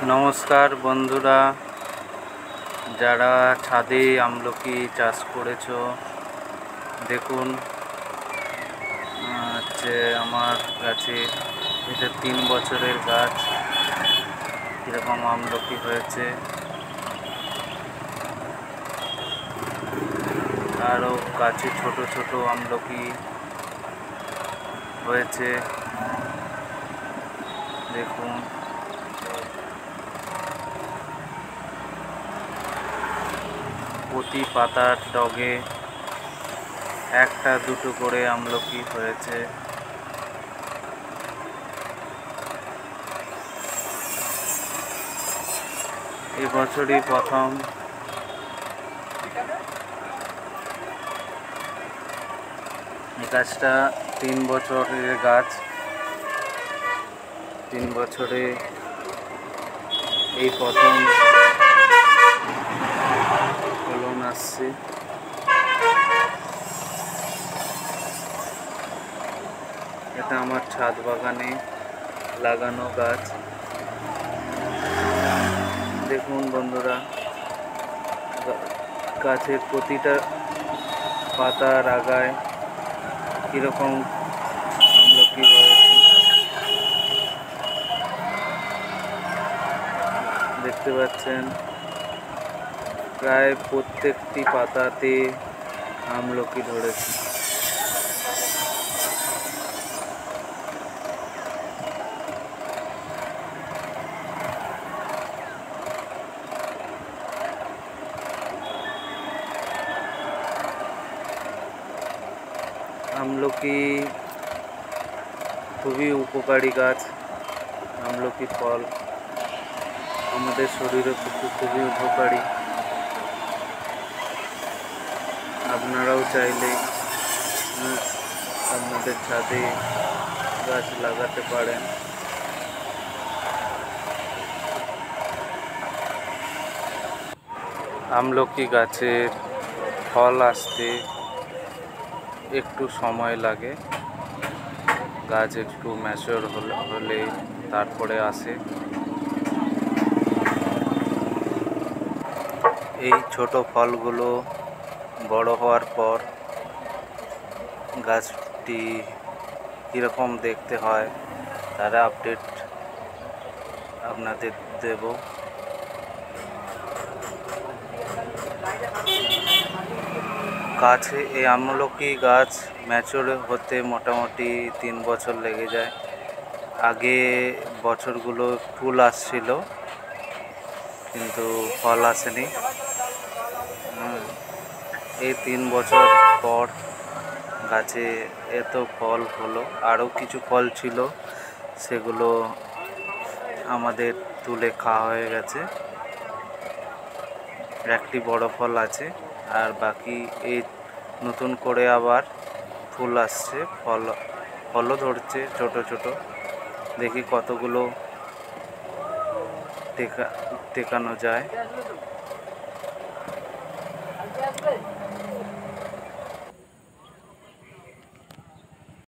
নমস্কার বন্ধুরা, যারা ছাদে আমলকি চাষ করেছো, দেখুন আমার গাছে এটা 3 বছরের গাছ, কীরকম আমলকি হয়েছে। আরও গাছে ছোট ছোট আমলকি হয়েছে, দেখুন। প্রতি পাতার ডগে একটা দুটো করে আমলকি হয়েছে। এবছরই প্রথম এই গাছটা 3 বছরের গাছ। 3 বছরে এই প্রথম ফলন আসছে। এটা আমার ছাদ বাগানে লাগানো গাছ। দেখুন বন্ধুরা, গাছের প্রতিটা পাতার আগায় কীরকম আমলকি রয়েছে, দেখতে পাচ্ছেন। প্রায় প্রত্যেকটি পাতাতে আমলকি ধরেছে। আমলকি খুবই উপকারী গাছ। আমলকি ফল আমাদের শরীরে খুবই উপকারী। আপনারাও চাইলে আপনাদের ছাদে গাছ লাগাতে পারেন। আমলকি গাছের ফল আসতে একটু সময় লাগে, গাছ একটু ম্যাচিওর হলে তারপরে আসে। এই ছোট ফলগুলো বড় হওয়ার পর গাছটি কীরকম দেখতে হয় তার আপডেট আপনাদের দেব। গাছে এই আমলকি গাছ ম্যাচিওর হতে মোটামুটি 3 বছর লেগে যায়। আগে বছরগুলো ফুল আসছিল কিন্তু ফল আসেনি। এই 3 বছর পর গাছে এত ফল হলো। আরও কিছু ফল ছিল, সেগুলো আমাদের তুলে খাওয়া হয়ে গেছে। একটি বড় ফল আছে, আর বাকি এই নতুন করে আবার ফুল আসছে, ফলও ধরছে ছোট ছোট। দেখি কতগুলো টেকানো যায়।